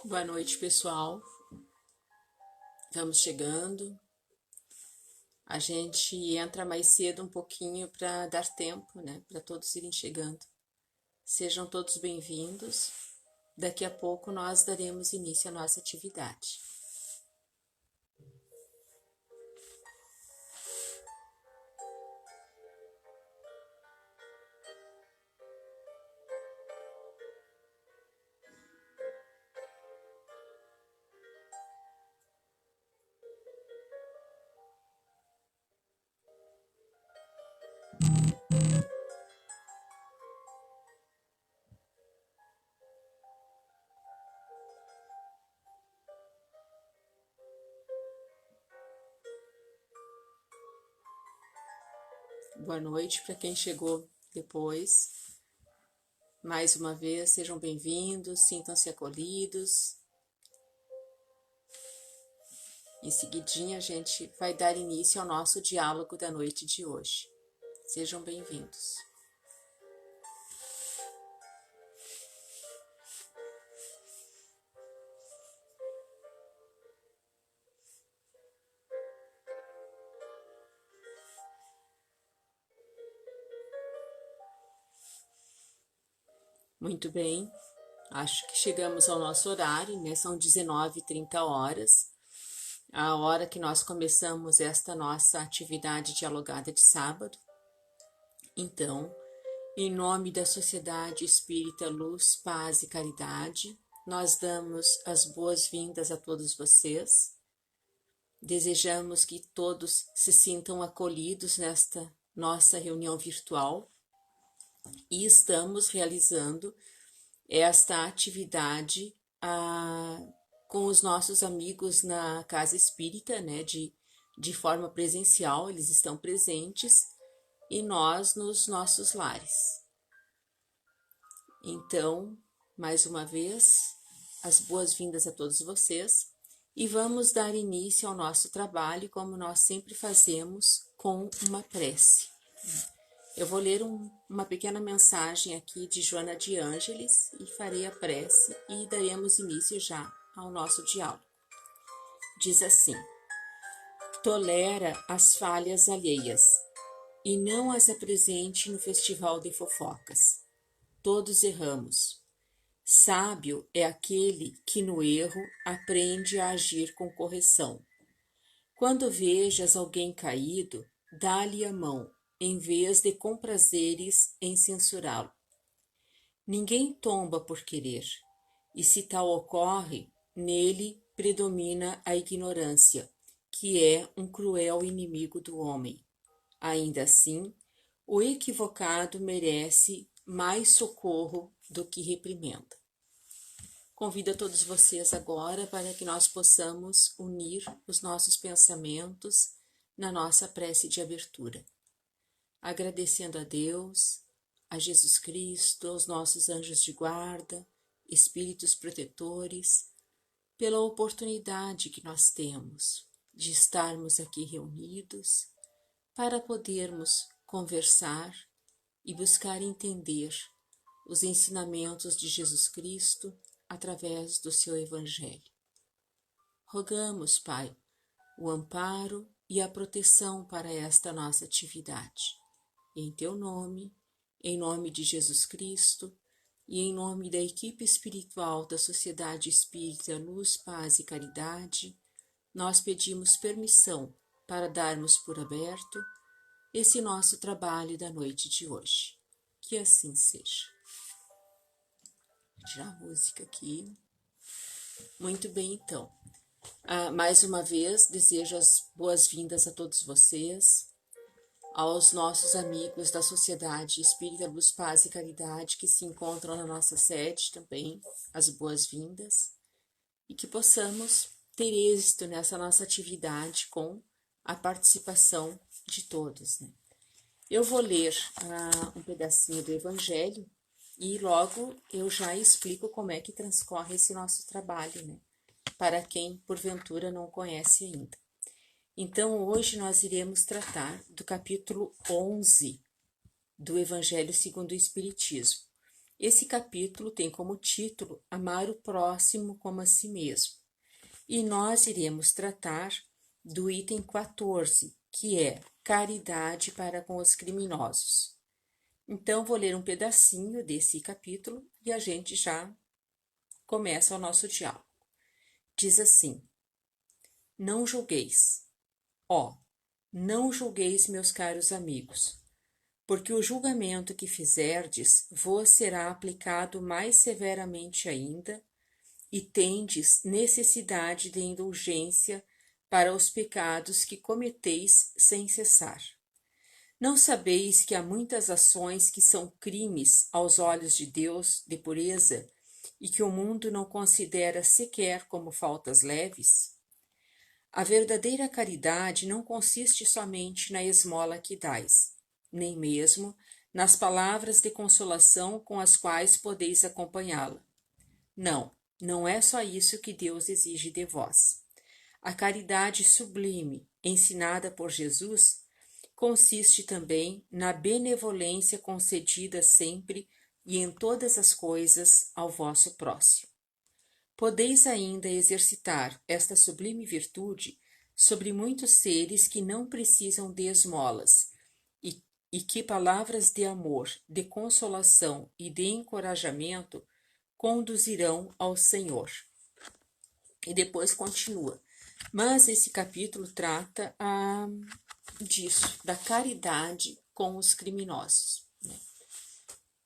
Boa noite, pessoal. Estamos chegando. A gente entra mais cedo um pouquinho para dar tempo, né? Para todos irem chegando. Sejam todos bem-vindos. Daqui a pouco nós daremos início à nossa atividade. Boa noite para quem chegou depois. Mais uma vez, sejam bem-vindos, sintam-se acolhidos. Em seguidinha, a gente vai dar início ao nosso diálogo da noite de hoje. Sejam bem-vindos. Muito bem, acho que chegamos ao nosso horário, né? São 19h30, a hora que nós começamos esta nossa atividade dialogada de sábado. Então, em nome da Sociedade Espírita Luz, Paz e Caridade, nós damos as boas-vindas a todos vocês. Desejamos que todos se sintam acolhidos nesta nossa reunião virtual e estamos realizando esta atividade com os nossos amigos na Casa Espírita, né, de forma presencial, eles estão presentes, e nós nos nossos lares. Então, mais uma vez, as boas-vindas a todos vocês, e vamos dar início ao nosso trabalho, como nós sempre fazemos, com uma prece. Eu vou ler uma pequena mensagem aqui de Joana de Ângeles e farei a prece e daremos início já ao nosso diálogo. Diz assim: tolera as falhas alheias e não as apresente no festival de fofocas. Todos erramos. Sábio é aquele que no erro aprende a agir com correção. Quando vejas alguém caído, dá-lhe a mão, em vez de comprazeres em censurá-lo. Ninguém tomba por querer, e se tal ocorre, nele predomina a ignorância, que é um cruel inimigo do homem. Ainda assim, o equivocado merece mais socorro do que reprimenda. Convido a todos vocês agora para que nós possamos unir os nossos pensamentos na nossa prece de abertura. Agradecendo a Deus, a Jesus Cristo, aos nossos anjos de guarda, espíritos protetores, pela oportunidade que nós temos de estarmos aqui reunidos para podermos conversar e buscar entender os ensinamentos de Jesus Cristo através do seu Evangelho. Rogamos, Pai, o amparo e a proteção para esta nossa atividade. Em Teu nome, em nome de Jesus Cristo e em nome da equipe espiritual da Sociedade Espírita Luz, Paz e Caridade, nós pedimos permissão para darmos por aberto esse nosso trabalho da noite de hoje. Que assim seja. Vou tirar a música aqui. Muito bem, então. Mais uma vez, desejo as boas-vindas a todos vocês, aos nossos amigos da Sociedade Espírita Luz, Paz e Caridade que se encontram na nossa sede também, as boas-vindas, e que possamos ter êxito nessa nossa atividade com a participação de todos, né? Eu vou ler um pedacinho do Evangelho e logo eu já explico como é que transcorre esse nosso trabalho, né? Para quem porventura não conhece ainda. Então, hoje nós iremos tratar do capítulo 11 do Evangelho segundo o Espiritismo. Esse capítulo tem como título Amar o próximo como a si mesmo. E nós iremos tratar do item 14, que é caridade para com os criminosos. Então, vou ler um pedacinho desse capítulo e a gente já começa o nosso diálogo. Diz assim: Não julgueis. Ó, não julgueis, meus caros amigos, porque o julgamento que fizerdes vos será aplicado mais severamente ainda, e tendes necessidade de indulgência para os pecados que cometeis sem cessar. Não sabeis que há muitas ações que são crimes aos olhos de Deus de pureza e que o mundo não considera sequer como faltas leves? A verdadeira caridade não consiste somente na esmola que dais, nem mesmo nas palavras de consolação com as quais podeis acompanhá-la. Não, não é só isso que Deus exige de vós. A caridade sublime, ensinada por Jesus, consiste também na benevolência concedida sempre e em todas as coisas ao vosso próximo. Podeis ainda exercitar esta sublime virtude sobre muitos seres que não precisam de esmolas e que palavras de amor, de consolação e de encorajamento conduzirão ao Senhor. E depois continua. Mas esse capítulo trata disso, da caridade com os criminosos, né?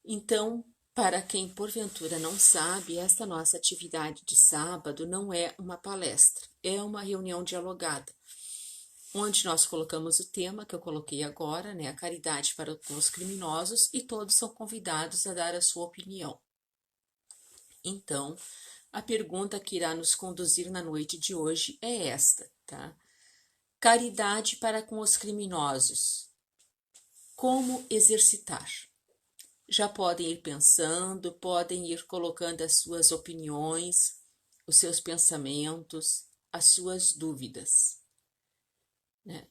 Então, para quem porventura não sabe, esta nossa atividade de sábado não é uma palestra, é uma reunião dialogada, onde nós colocamos o tema que eu coloquei agora, né, a caridade para com os criminosos, e todos são convidados a dar a sua opinião. Então, a pergunta que irá nos conduzir na noite de hoje é esta, tá? Caridade para com os criminosos. Como exercitar? Já podem ir pensando, podem ir colocando as suas opiniões, os seus pensamentos, as suas dúvidas, né?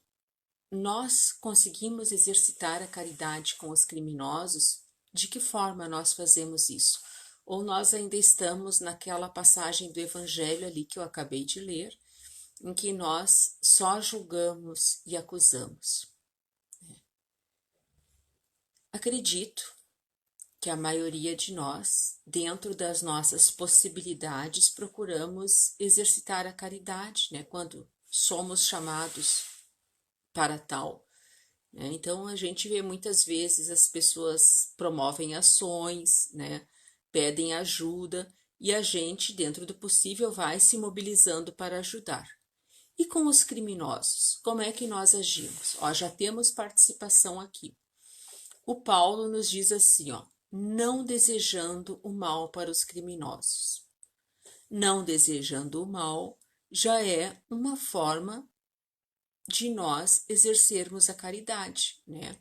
Nós conseguimos exercitar a caridade com os criminosos? De que forma nós fazemos isso? Ou nós ainda estamos naquela passagem do Evangelho ali que eu acabei de ler, em que nós só julgamos e acusamos? Acredito que a maioria de nós, dentro das nossas possibilidades, procuramos exercitar a caridade, né, quando somos chamados para tal, né? Então, a gente vê muitas vezes as pessoas promovem ações, né, pedem ajuda, e a gente, dentro do possível, vai se mobilizando para ajudar. E com os criminosos, como é que nós agimos? Ó, já temos participação aqui. O Paulo nos diz assim, ó, não desejando o mal para os criminosos. Não desejando o mal já é uma forma de nós exercermos a caridade, né?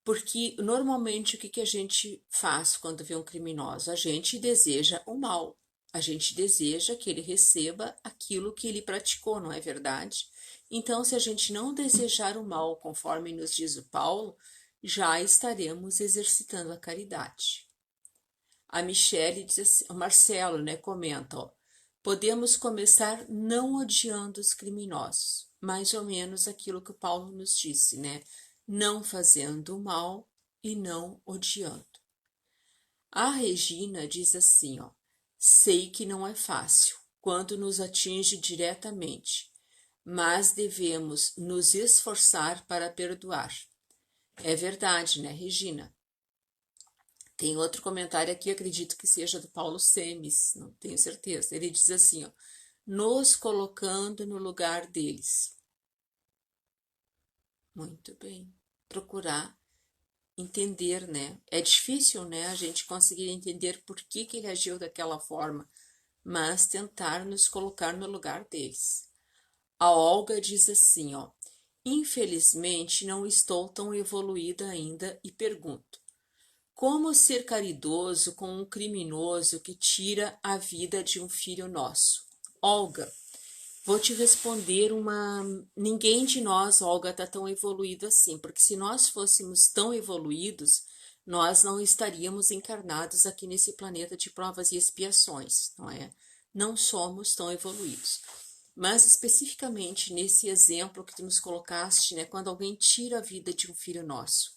Porque normalmente o que a gente faz quando vê um criminoso? A gente deseja o mal, a gente deseja que ele receba aquilo que ele praticou, não é verdade? Então, se a gente não desejar o mal, conforme nos diz o Paulo, já estaremos exercitando a caridade. A Michele diz assim, o Marcelo, né, comenta, ó, podemos começar não odiando os criminosos, mais ou menos aquilo que o Paulo nos disse, né, não fazendo o mal e não odiando. A Regina diz assim, ó, sei que não é fácil quando nos atinge diretamente, mas devemos nos esforçar para perdoar. É verdade, né, Regina? Tem outro comentário aqui, acredito que seja do Paulo Semes, não tenho certeza. Ele diz assim, ó, nos colocando no lugar deles. Muito bem. Procurar entender, né? É difícil, né, a gente conseguir entender por que ele agiu daquela forma, mas tentar nos colocar no lugar deles. A Olga diz assim, ó, infelizmente não estou tão evoluída ainda e pergunto, como ser caridoso com um criminoso que tira a vida de um filho nosso? Olga, vou te responder uma... Ninguém de nós, Olga, está tão evoluído assim, porque se nós fôssemos tão evoluídos, nós não estaríamos encarnados aqui nesse planeta de provas e expiações, não é? Não somos tão evoluídos. Mas especificamente nesse exemplo que tu nos colocaste, né, quando alguém tira a vida de um filho nosso.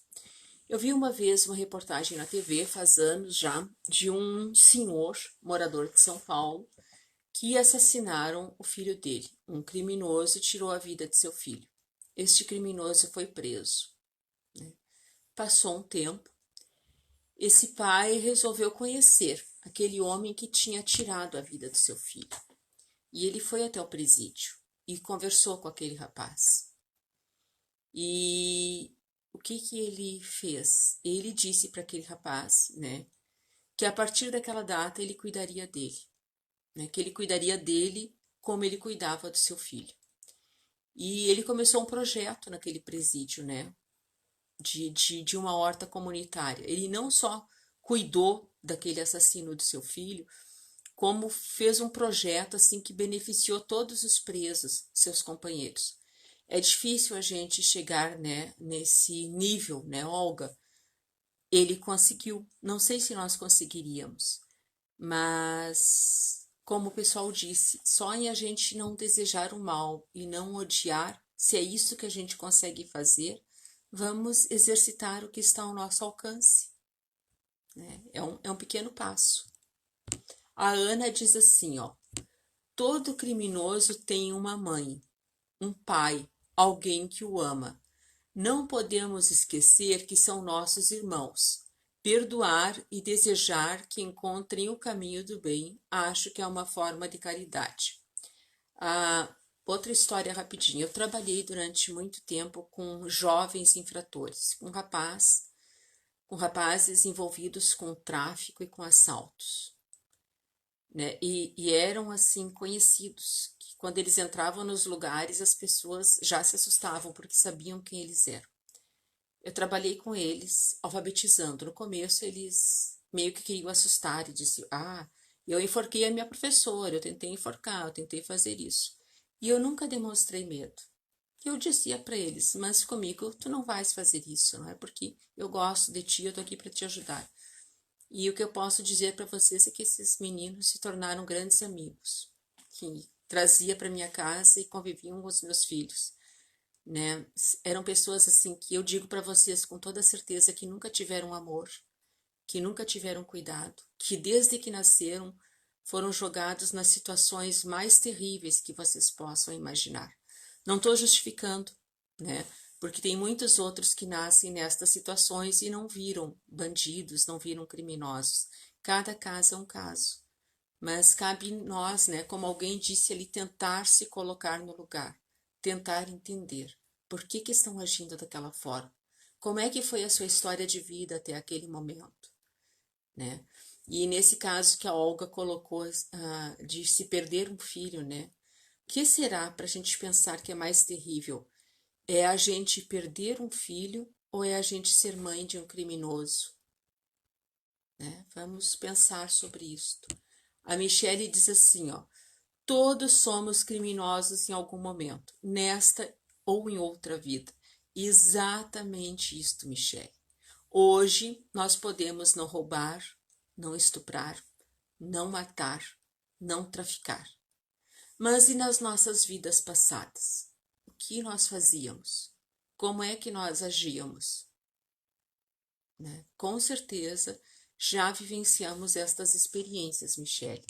Eu vi uma vez uma reportagem na TV, faz anos já, de um senhor morador de São Paulo que assassinaram o filho dele. Um criminoso tirou a vida de seu filho. Este criminoso foi preso, né? Passou um tempo, esse pai resolveu conhecer aquele homem que tinha tirado a vida do seu filho. E ele foi até o presídio e conversou com aquele rapaz. E o que ele fez? Ele disse para aquele rapaz, né, que a partir daquela data ele cuidaria dele, né, que ele cuidaria dele como ele cuidava do seu filho. E ele começou um projeto naquele presídio, né, de uma horta comunitária. Ele não só cuidou daquele assassino do seu filho, como fez um projeto assim que beneficiou todos os presos, seus companheiros. É difícil a gente chegar, né, nesse nível, né, Olga? Ele conseguiu. Não sei se nós conseguiríamos, mas como o pessoal disse, só em a gente não desejar o mal e não odiar, se é isso que a gente consegue fazer, vamos exercitar o que está ao nosso alcance, né? É um pequeno passo. A Ana diz assim, ó: todo criminoso tem uma mãe, um pai, alguém que o ama. Não podemos esquecer que são nossos irmãos. Perdoar e desejar que encontrem o caminho do bem, acho que é uma forma de caridade. Outra história rapidinho. Eu trabalhei durante muito tempo com jovens infratores, com rapazes envolvidos com tráfico e com assaltos, né? E eram assim conhecidos, que quando eles entravam nos lugares as pessoas já se assustavam porque sabiam quem eles eram. Eu trabalhei com eles alfabetizando. No começo eles meio que queriam assustar e diziam: eu enforquei a minha professora, eu tentei enforcar, eu tentei fazer isso. E eu nunca demonstrei medo. Eu dizia para eles: mas comigo tu não vais fazer isso, não é? Porque eu gosto de ti, eu tô aqui para te ajudar. E o que eu posso dizer para vocês é que esses meninos se tornaram grandes amigos, que trazia para minha casa e conviviam com os meus filhos, né? Eram pessoas assim que eu digo para vocês com toda certeza que nunca tiveram amor, que nunca tiveram cuidado, que desde que nasceram foram jogados nas situações mais terríveis que vocês possam imaginar. Não estou justificando, né? Porque tem muitos outros que nascem nestas situações e não viram bandidos, não viram criminosos. Cada caso é um caso. Mas cabe nós, né, como alguém disse ali, tentar se colocar no lugar, tentar entender por que estão agindo daquela forma. Como é que foi a sua história de vida até aquele momento, né? E nesse caso que a Olga colocou, de se perder um filho, né? O que será para a gente pensar que é mais terrível? É a gente perder um filho ou é a gente ser mãe de um criminoso, né? Vamos pensar sobre isto. A Michele diz assim, ó: todos somos criminosos em algum momento, nesta ou em outra vida. Exatamente isto, Michele. Hoje nós podemos não roubar, não estuprar, não matar, não traficar. Mas e nas nossas vidas passadas? O que nós fazíamos? Como é que nós agíamos? Né? Com certeza já vivenciamos estas experiências, Michele.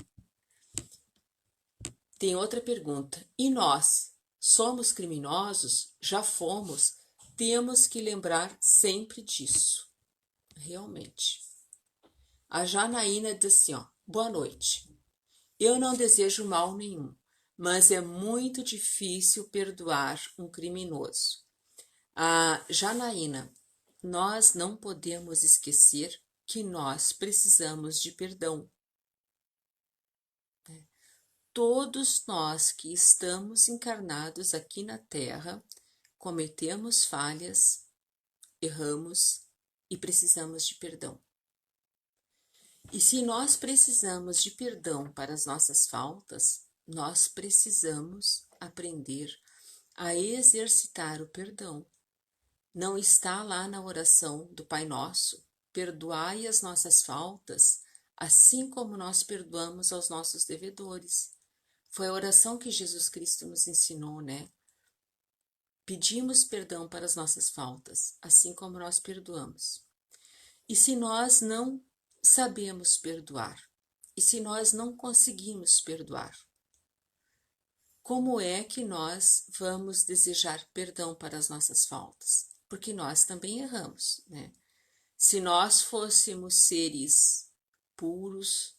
Tem outra pergunta. E nós? Somos criminosos? Já fomos? Temos que lembrar sempre disso. Realmente. A Janaína diz assim, ó: boa noite. Eu não desejo mal nenhum, mas é muito difícil perdoar um criminoso. A Janaína, nós não podemos esquecer que nós precisamos de perdão. Todos nós que estamos encarnados aqui na Terra cometemos falhas, erramos e precisamos de perdão. E se nós precisamos de perdão para as nossas faltas, nós precisamos aprender a exercitar o perdão. Não está lá na oração do Pai Nosso, perdoai as nossas faltas, assim como nós perdoamos aos nossos devedores. Foi a oração que Jesus Cristo nos ensinou, né? Pedimos perdão para as nossas faltas, assim como nós perdoamos. E se nós não sabemos perdoar, e se nós não conseguimos perdoar, como é que nós vamos desejar perdão para as nossas faltas? Porque nós também erramos, né? Se nós fôssemos seres puros,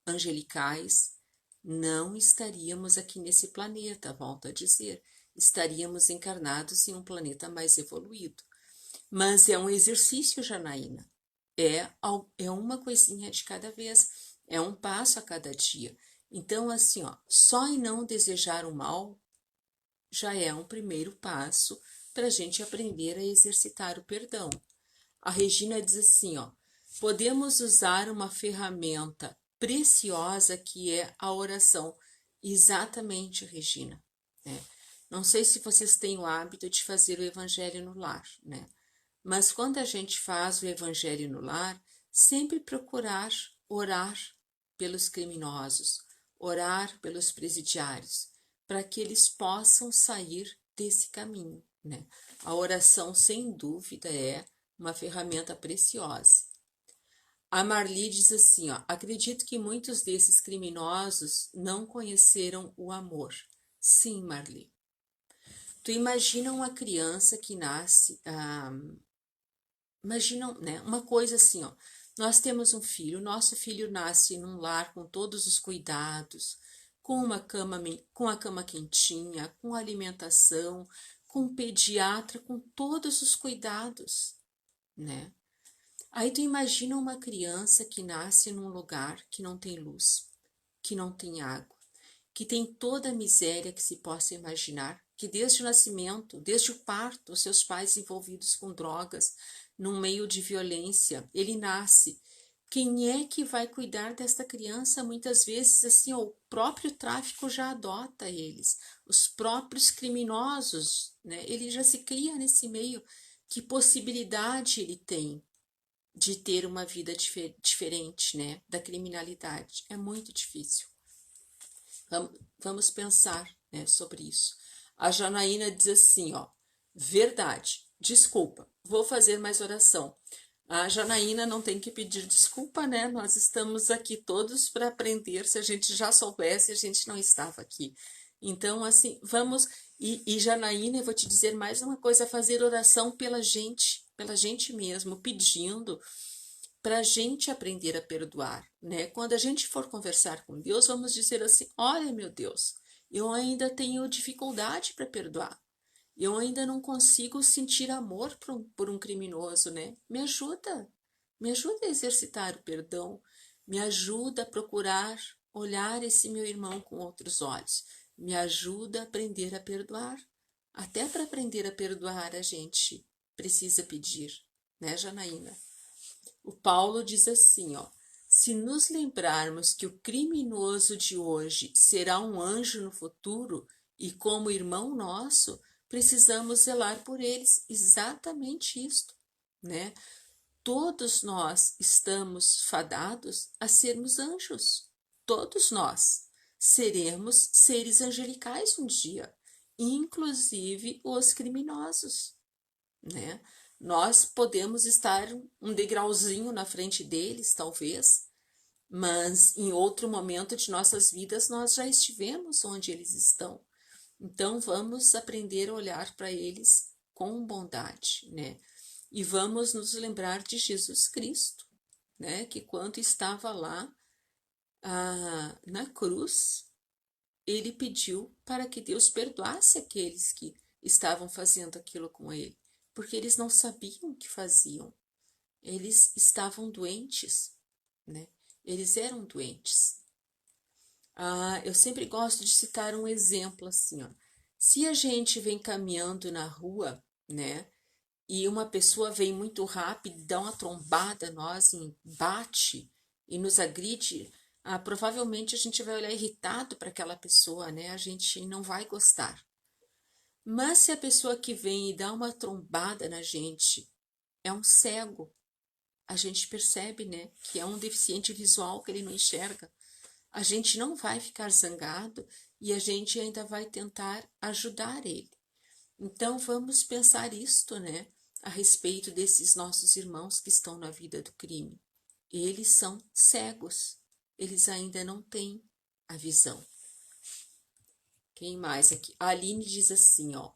angelicais, não estaríamos aqui nesse planeta, volto a dizer, estaríamos encarnados em um planeta mais evoluído. Mas é um exercício, Janaína, é uma coisinha de cada vez, é um passo a cada dia. Então, assim, ó, só em não desejar o mal já é um primeiro passo para a gente aprender a exercitar o perdão. A Regina diz assim, ó, podemos usar uma ferramenta preciosa que é a oração. Exatamente, Regina. Né? Não sei se vocês têm o hábito de fazer o evangelho no lar, né? Mas quando a gente faz o evangelho no lar, sempre procurar orar pelos criminosos, orar pelos presidiários, para que eles possam sair desse caminho, né? A oração, sem dúvida, é uma ferramenta preciosa. A Marli diz assim, ó, acredito que muitos desses criminosos não conheceram o amor. Sim, Marli. Tu imagina uma criança que nasce, imagina, né, uma coisa assim, ó, nós temos um filho, nosso filho nasce num lar com todos os cuidados, com a cama quentinha, com alimentação, com um pediatra, com todos os cuidados, né? Aí tu imagina uma criança que nasce num lugar que não tem luz, que não tem água, que tem toda a miséria que se possa imaginar, que desde o nascimento, desde o parto, os seus pais envolvidos com drogas, num meio de violência, ele nasce. Quem é que vai cuidar desta criança? Muitas vezes, assim, o próprio tráfico já adota eles, os próprios criminosos, né? Ele já se cria nesse meio. Que possibilidade ele tem de ter uma vida diferente, né, da criminalidade? É muito difícil. Vamos pensar, né, sobre isso. A Janaína diz assim, ó, verdade, desculpa, vou fazer mais oração. A Janaína não tem que pedir desculpa, né? Nós estamos aqui todos para aprender. Se a gente já soubesse, a gente não estava aqui. Então, assim, vamos. E Janaína, eu vou te dizer mais uma coisa: fazer oração pela gente mesmo, pedindo para a gente aprender a perdoar, né? Quando a gente for conversar com Deus, vamos dizer assim: olha, meu Deus, eu ainda tenho dificuldade para perdoar. Eu ainda não consigo sentir amor por um criminoso, né? Me ajuda a exercitar o perdão, me ajuda a procurar olhar esse meu irmão com outros olhos, me ajuda a aprender a perdoar. Até para aprender a perdoar, a gente precisa pedir, né, Janaína? O Paulo diz assim, ó, se nos lembrarmos que o criminoso de hoje será um anjo no futuro e como irmão nosso, precisamos zelar por eles. Exatamente isto, né? Todos nós estamos fadados a sermos anjos. Todos nós seremos seres angelicais um dia, inclusive os criminosos, né? Nós podemos estar um degrauzinho na frente deles, talvez, mas em outro momento de nossas vidas nós já estivemos onde eles estão. Então vamos aprender a olhar para eles com bondade, né? E vamos nos lembrar de Jesus Cristo, né? Que quando estava lá na cruz, ele pediu para que Deus perdoasse aqueles que estavam fazendo aquilo com ele, porque eles não sabiam o que faziam. Eles estavam doentes, né? Eles eram doentes. Eu sempre gosto de citar um exemplo assim, ó. Se a gente vem caminhando na rua, né, e uma pessoa vem muito rápido, dá uma trombada a nós, bate e nos agride, provavelmente a gente vai olhar irritado para aquela pessoa, né? A gente não vai gostar. Mas se a pessoa que vem e dá uma trombada na gente é um cego, a gente percebe, né, que é um deficiente visual que ele não enxerga. A gente não vai ficar zangado e a gente ainda vai tentar ajudar ele. Então, vamos pensar isto, né, a respeito desses nossos irmãos que estão na vida do crime. Eles são cegos, eles ainda não têm a visão. Quem mais aqui? A Aline diz assim, ó,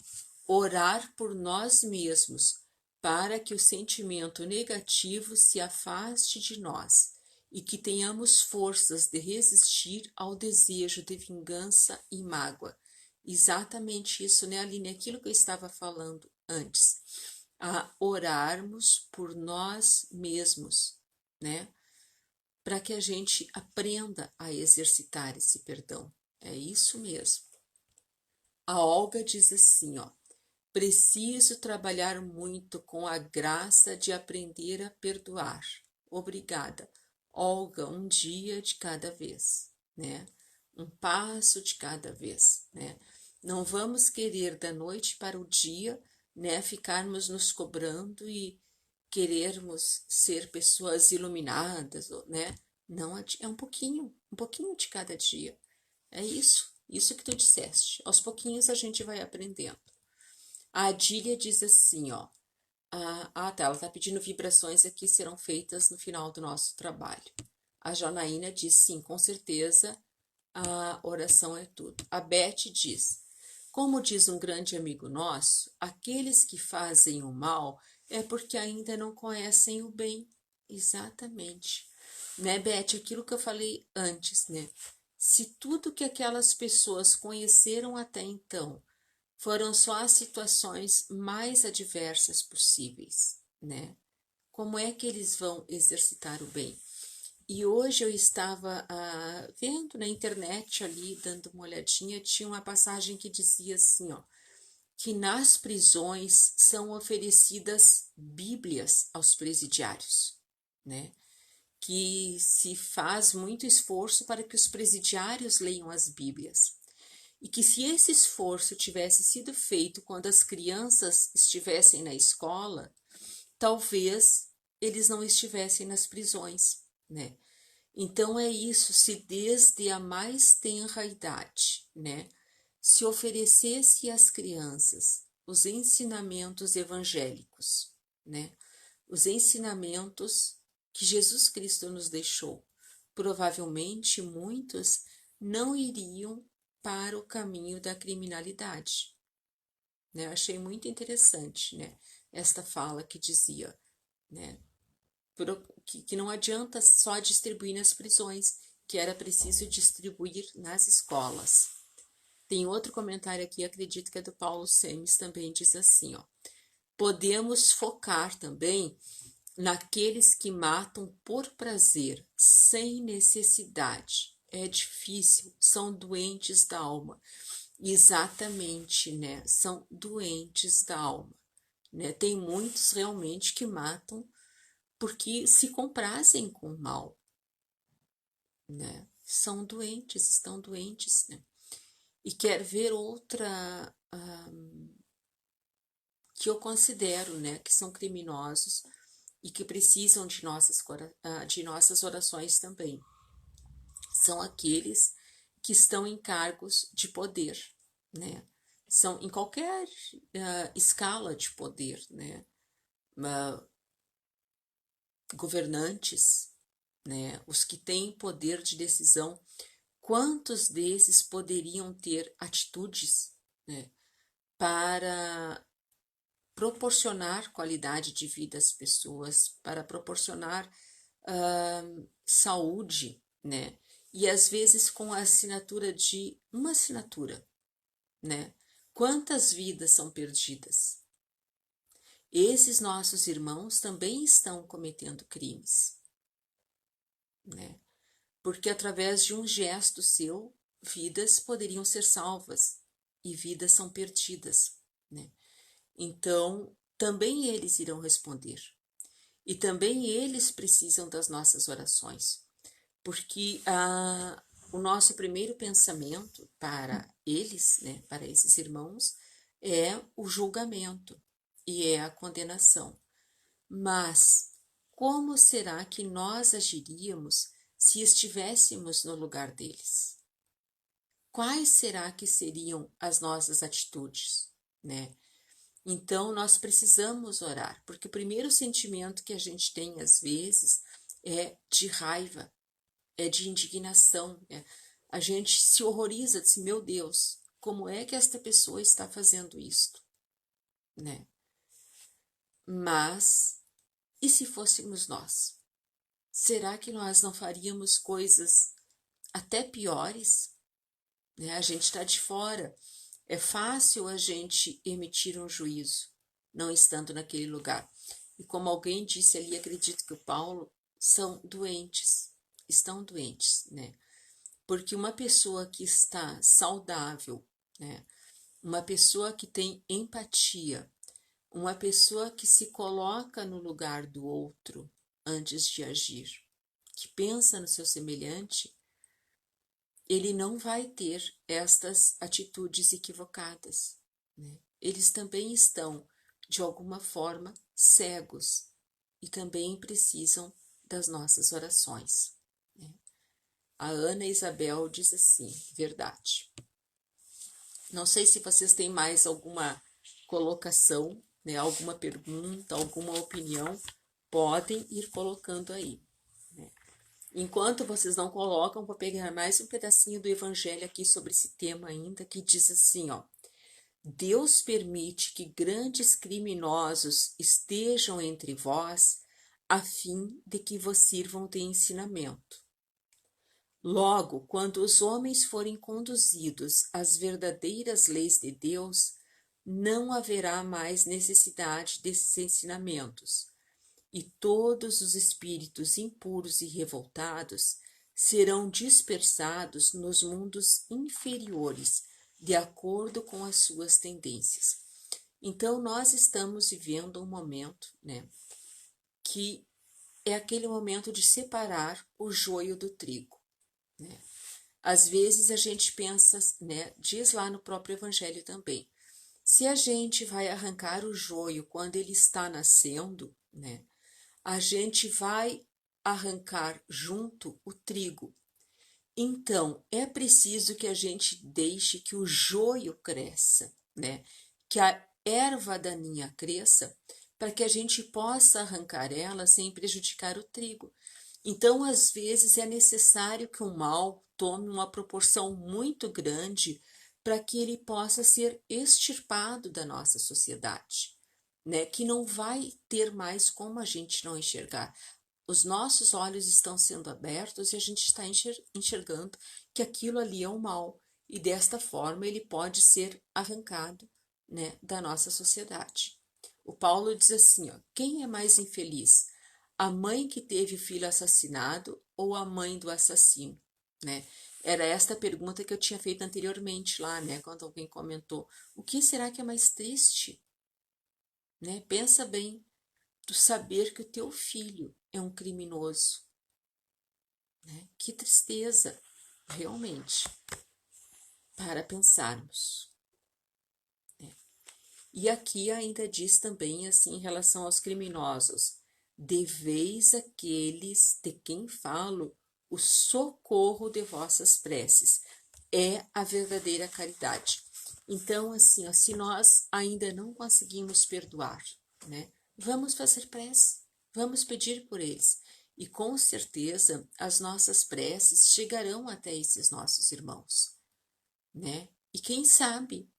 orar por nós mesmos para que o sentimento negativo se afaste de nós e que tenhamos forças de resistir ao desejo de vingança e mágoa. Exatamente isso, né, Aline? Aquilo que eu estava falando antes. A orarmos por nós mesmos, né? Para que a gente aprenda a exercitar esse perdão. É isso mesmo. A Olga diz assim, ó, preciso trabalhar muito com a graça de aprender a perdoar. Obrigada. Olga, um dia de cada vez, né? Um passo de cada vez, né? Não vamos querer da noite para o dia, né, ficarmos nos cobrando e querermos ser pessoas iluminadas, né? Não, é um pouquinho de cada dia. É isso que tu disseste. Aos pouquinhos a gente vai aprendendo. A Adília diz assim, ó. Tá, ela tá pedindo vibrações aqui serão feitas no final do nosso trabalho. A Janaína diz, sim, com certeza, a oração é tudo. A Beth diz, como diz um grande amigo nosso, aqueles que fazem o mal é porque ainda não conhecem o bem. Exatamente. Né, Beth? Aquilo que eu falei antes, né? Se tudo que aquelas pessoas conheceram até então foram só as situações mais adversas possíveis, né? Como é que eles vão exercitar o bem? E hoje eu estava vendo na internet ali, dando uma olhadinha, tinha uma passagem que dizia assim, ó, que nas prisões são oferecidas bíblias aos presidiários, né? Que se faz muito esforço para que os presidiários leiam as bíblias. E que se esse esforço tivesse sido feito quando as crianças estivessem na escola, talvez eles não estivessem nas prisões, né? Então é isso, se desde a mais tenra idade, né, se oferecesse às crianças os ensinamentos evangélicos, né, os ensinamentos que Jesus Cristo nos deixou, provavelmente muitos não iriam para o caminho da criminalidade, né? Eu achei muito interessante, né, esta fala que dizia, né, que não adianta só distribuir nas prisões, que era preciso distribuir nas escolas. Tem outro comentário aqui, acredito que é do Paulo Semes, também diz assim, ó, podemos focar também naqueles que matam por prazer, sem necessidade. É difícil, são doentes da alma. Exatamente, né? São doentes da alma, né? Tem muitos realmente que matam porque se comprazem com o mal, né? São doentes, estão doentes, né? E quer ver outra que eu considero, né, que são criminosos e que precisam de nossas orações também. São aqueles que estão em cargos de poder, né? São em qualquer escala de poder, né? Governantes, né? Os que têm poder de decisão, quantos desses poderiam ter atitudes, né, para proporcionar qualidade de vida às pessoas, para proporcionar saúde, né? E às vezes com a assinatura de uma assinatura, né? Quantas vidas são perdidas? Esses nossos irmãos também estão cometendo crimes, né? Porque através de um gesto seu, vidas poderiam ser salvas e vidas são perdidas, né? Então, também eles irão responder. E também eles precisam das nossas orações, porque o nosso primeiro pensamento para eles, né, para esses irmãos, é o julgamento e é a condenação. Mas como será que nós agiríamos se estivéssemos no lugar deles? Quais será que seriam as nossas atitudes, né? Então, nós precisamos orar, porque o primeiro sentimento que a gente tem, às vezes, é de raiva, é de indignação, né? A gente se horroriza, diz, meu Deus, como é que esta pessoa está fazendo isto, né? Mas, e se fôssemos nós? Será que nós não faríamos coisas até piores? Né? A gente está de fora. É fácil a gente emitir um juízo, não estando naquele lugar. E como alguém disse ali, acredito que o Paulo, são doentes, estão doentes, né? Porque uma pessoa que está saudável, né? Uma pessoa que tem empatia, uma pessoa que se coloca no lugar do outro antes de agir, que pensa no seu semelhante, ele não vai ter estas atitudes equivocadas, né? Eles também estão, de alguma forma, cegos e também precisam das nossas orações, né? A Ana Isabel diz assim, verdade. Não sei se vocês têm mais alguma colocação, né, alguma pergunta, alguma opinião, podem ir colocando aí. Enquanto vocês não colocam, vou pegar mais um pedacinho do evangelho aqui sobre esse tema ainda, que diz assim, ó. Deus permite que grandes criminosos estejam entre vós, a fim de que vos sirvam de ensinamento. Logo, quando os homens forem conduzidos às verdadeiras leis de Deus, não haverá mais necessidade desses ensinamentos, e todos os espíritos impuros e revoltados serão dispersados nos mundos inferiores, de acordo com as suas tendências. Então, nós estamos vivendo um momento, né, que é aquele momento de separar o joio do trigo, né? Às vezes a gente pensa, né, diz lá no próprio evangelho também, se a gente vai arrancar o joio quando ele está nascendo, né, a gente vai arrancar junto o trigo. Então, é preciso que a gente deixe que o joio cresça, né? Que a erva daninha cresça, para que a gente possa arrancar ela sem prejudicar o trigo. Então, às vezes, é necessário que o mal tome uma proporção muito grande para que ele possa ser extirpado da nossa sociedade, né? Que não vai ter mais como a gente não enxergar. Os nossos olhos estão sendo abertos e a gente está enxergando que aquilo ali é o mal, e desta forma ele pode ser arrancado, né, da nossa sociedade. O Paulo diz assim, ó, quem é mais infeliz? A mãe que teve o filho assassinado ou a mãe do assassino, né? Era esta a pergunta que eu tinha feito anteriormente lá, né, quando alguém comentou, o que será que é mais triste? Né? Pensa bem, tu saber que o teu filho é um criminoso, né? Que tristeza, realmente, para pensarmos, né? E aqui ainda diz também assim em relação aos criminosos, deveis aqueles de quem falo o socorro de vossas preces, é a verdadeira caridade. Então, assim, ó, se nós ainda não conseguimos perdoar, né, vamos fazer prece, vamos pedir por eles. E com certeza as nossas preces chegarão até esses nossos irmãos, né? E quem sabe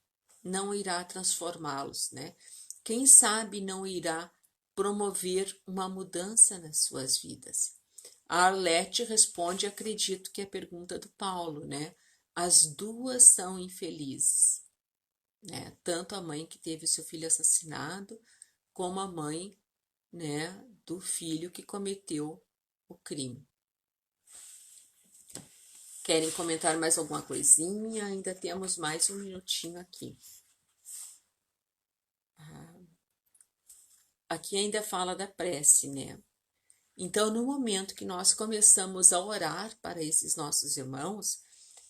não irá transformá-los, né? Quem sabe não irá promover uma mudança nas suas vidas. A Arlete responde, acredito que é a pergunta do Paulo, né? As duas são infelizes, né? Tanto a mãe que teve seu filho assassinado, como a mãe, né, do filho que cometeu o crime. Querem comentar mais alguma coisinha? Ainda temos mais um minutinho aqui. Aqui ainda fala da prece, né? Então, no momento que nós começamos a orar para esses nossos irmãos,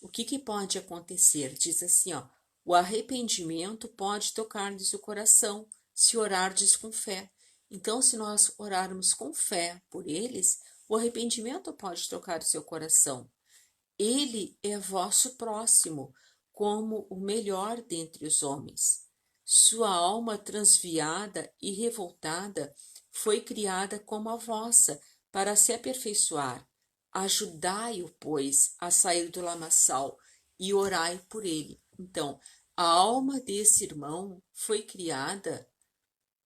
o que pode acontecer? Diz assim, ó, o arrependimento pode tocar-lhes o coração, se orardes com fé, Então, se nós orarmos com fé por eles, o arrependimento pode tocar o seu coração. Ele é vosso próximo, como o melhor dentre os homens. Sua alma transviada e revoltada foi criada como a vossa, para se aperfeiçoar. Ajudai-o, pois, a sair do lamaçal e orai por ele. Então, a alma desse irmão foi criada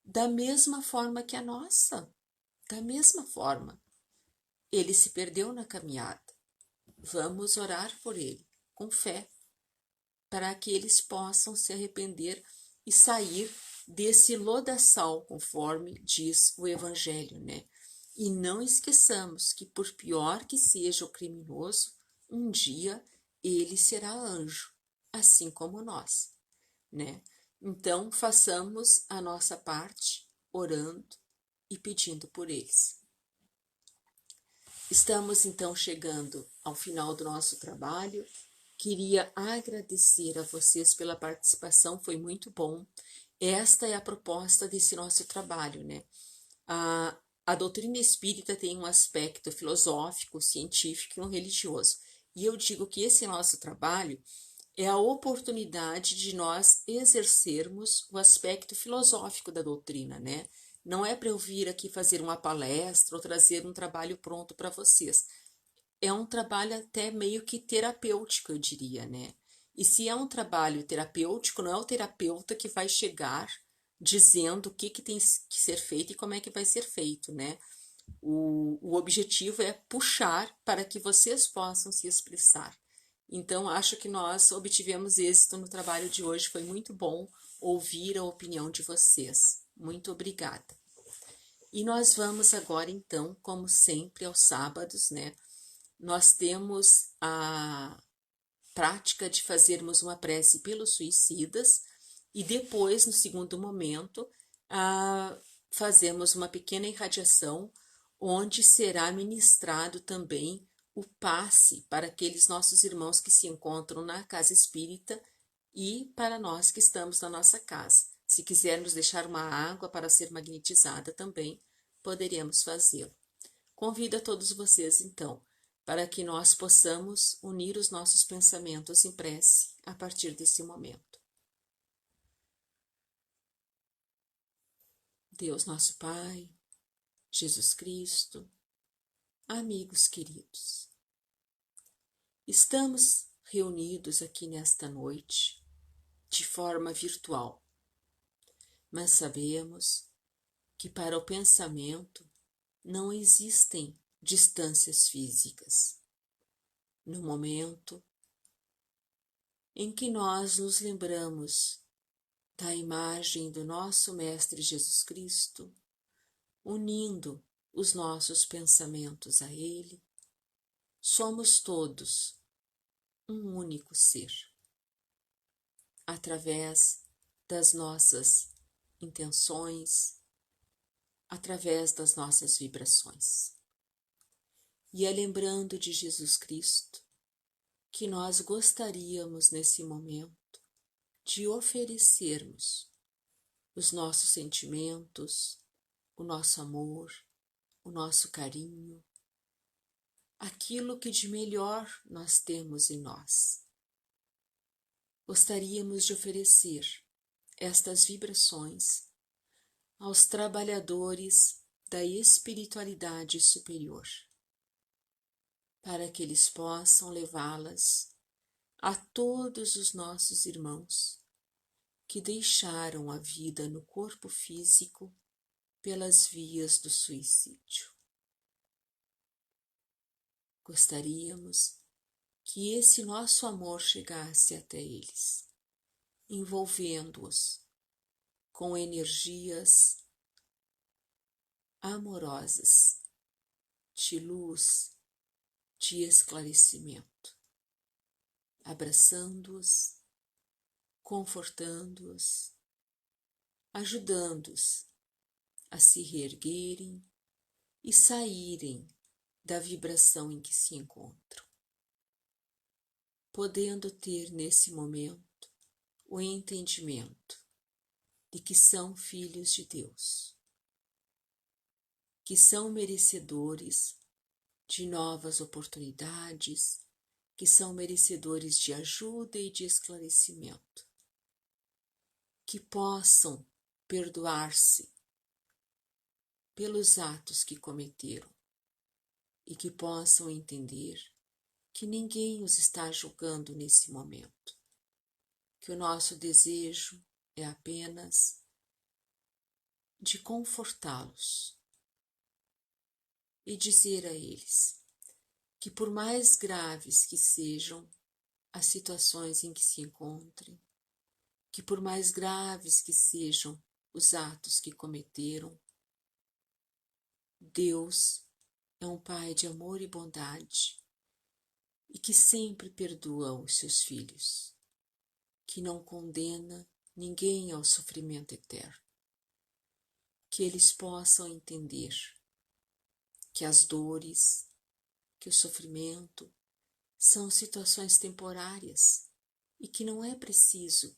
da mesma forma que a nossa, da mesma forma. Ele se perdeu na caminhada. Vamos orar por ele, com fé, para que eles possam se arrepender e sair desse lodaçal, conforme diz o Evangelho, né? E não esqueçamos que, por pior que seja o criminoso, um dia ele será anjo, assim como nós, né? Então, façamos a nossa parte, orando e pedindo por eles. Estamos então chegando ao final do nosso trabalho. Queria agradecer a vocês pela participação, foi muito bom. Esta é a proposta desse nosso trabalho, né? A doutrina espírita tem um aspecto filosófico, científico e um religioso. E eu digo que esse nosso trabalho é a oportunidade de nós exercermos o aspecto filosófico da doutrina, né? Não é para eu vir aqui fazer uma palestra ou trazer um trabalho pronto para vocês. É um trabalho até meio que terapêutico, eu diria, né? E se é um trabalho terapêutico, não é o terapeuta que vai chegar dizendo o que tem que ser feito e como é que vai ser feito, né? O objetivo é puxar para que vocês possam se expressar. Então, acho que nós obtivemos êxito no trabalho de hoje. Foi muito bom ouvir a opinião de vocês. Muito obrigada. E nós vamos agora, então, como sempre, aos sábados, né? Nós temos a prática de fazermos uma prece pelos suicidas e depois, no segundo momento, fazemos uma pequena irradiação onde será ministrado também o passe para aqueles nossos irmãos que se encontram na casa espírita e para nós que estamos na nossa casa. Se quisermos deixar uma água para ser magnetizada também, poderemos fazê-lo. Convido a todos vocês, então, para que nós possamos unir os nossos pensamentos em prece a partir desse momento. Deus nosso Pai, Jesus Cristo, amigos queridos, estamos reunidos aqui nesta noite de forma virtual, mas sabemos que para o pensamento não existem distâncias físicas. No momento em que nós nos lembramos da imagem do nosso Mestre Jesus Cristo, unindo os nossos pensamentos a Ele, somos todos um único ser. Através das nossas intenções, através das nossas vibrações. E é lembrando de Jesus Cristo que nós gostaríamos nesse momento de oferecermos os nossos sentimentos, o nosso amor, o nosso carinho, aquilo que de melhor nós temos em nós. Gostaríamos de oferecer estas vibrações aos trabalhadores da espiritualidade superior, para que eles possam levá-las a todos os nossos irmãos que deixaram a vida no corpo físico pelas vias do suicídio. Gostaríamos que esse nosso amor chegasse até eles, envolvendo-os com energias amorosas, de luz, de esclarecimento, abraçando-os, confortando-os, ajudando-os a se reerguerem e saírem da vibração em que se encontram, podendo ter nesse momento o entendimento de que são filhos de Deus, que são merecedores de novas oportunidades, que são merecedores de ajuda e de esclarecimento, que possam perdoar-se pelos atos que cometeram e que possam entender que ninguém os está julgando nesse momento, que o nosso desejo é apenas de confortá-los e dizer a eles que, por mais graves que sejam as situações em que se encontrem, que por mais graves que sejam os atos que cometeram, Deus é um Pai de amor e bondade e que sempre perdoa os seus filhos, que não condena ninguém ao sofrimento eterno, que eles possam entender que as dores, que o sofrimento são situações temporárias e que não é preciso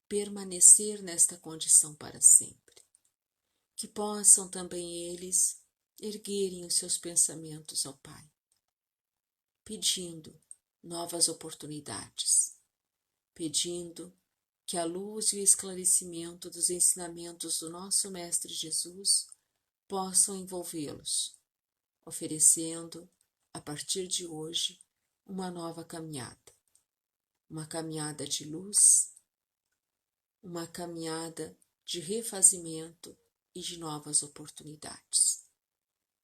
permanecer nesta condição para sempre. Que possam também eles erguerem os seus pensamentos ao Pai, pedindo novas oportunidades, pedindo que a luz e o esclarecimento dos ensinamentos do nosso Mestre Jesus possam envolvê-los, oferecendo, a partir de hoje, uma nova caminhada, uma caminhada de luz, uma caminhada de refazimento e de novas oportunidades.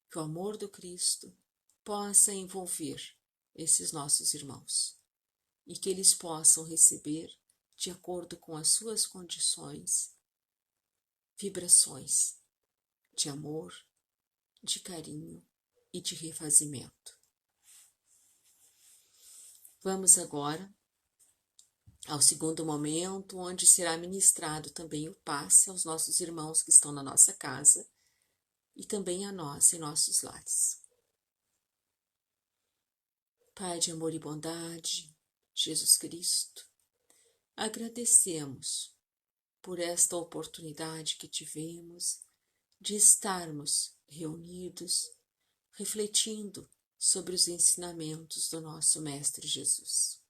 Que o amor do Cristo possa envolver esses nossos irmãos e que eles possam receber, de acordo com as suas condições, vibrações de amor, de carinho e de refazimento. Vamos agora ao segundo momento, onde será ministrado também o passe aos nossos irmãos que estão na nossa casa e também a nós em nossos lares. Pai de amor e bondade, Jesus Cristo, agradecemos por esta oportunidade que tivemos de estarmos reunidos, refletindo sobre os ensinamentos do nosso Mestre Jesus.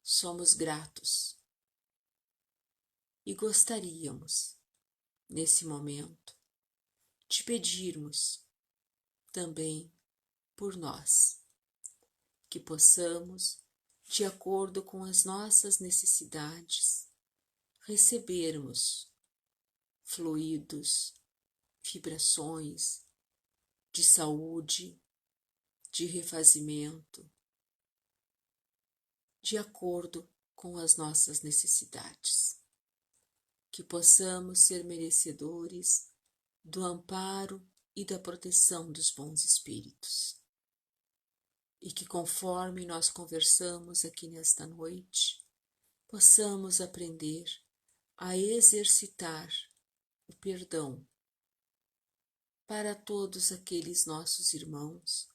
Somos gratos e gostaríamos, nesse momento, de pedirmos também por nós, que possamos, de acordo com as nossas necessidades, recebermos fluidos, vibrações de saúde, de refazimento, de acordo com as nossas necessidades. Que possamos ser merecedores do amparo e da proteção dos bons espíritos. E que, conforme nós conversamos aqui nesta noite, possamos aprender a exercitar o perdão para todos aqueles nossos irmãos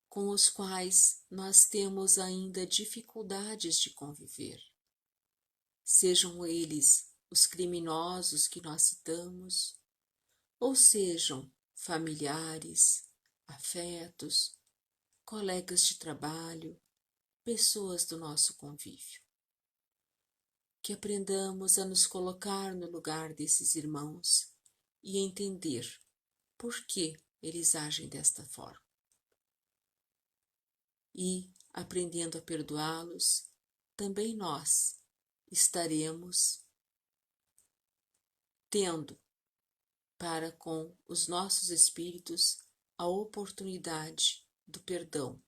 com os quais nós temos ainda dificuldades de conviver. Sejam eles os criminosos que nós citamos, ou sejam familiares, afetos, colegas de trabalho, pessoas do nosso convívio. Que aprendamos a nos colocar no lugar desses irmãos e entender por que eles agem desta forma. E, aprendendo a perdoá-los, também nós estaremos tendo para com os nossos espíritos a oportunidade do perdão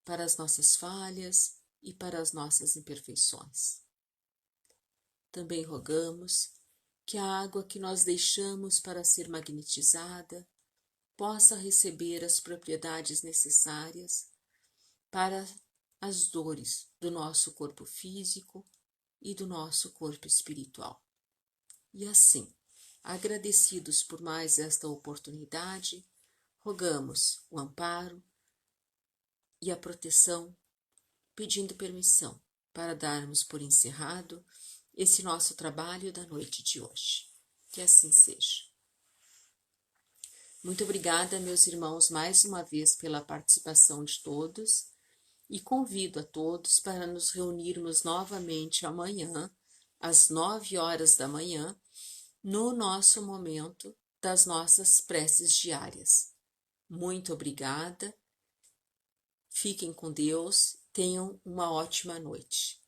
para as nossas falhas e para as nossas imperfeições. Também rogamos que a água que nós deixamos para ser magnetizada possa receber as propriedades necessárias para as dores do nosso corpo físico e do nosso corpo espiritual. E assim, agradecidos por mais esta oportunidade, rogamos o amparo e a proteção, pedindo permissão para darmos por encerrado esse nosso trabalho da noite de hoje. Que assim seja. Muito obrigada, meus irmãos, mais uma vez pela participação de todos e convido a todos para nos reunirmos novamente amanhã, às 9 horas da manhã, no nosso momento das nossas preces diárias. Muito obrigada, fiquem com Deus, tenham uma ótima noite.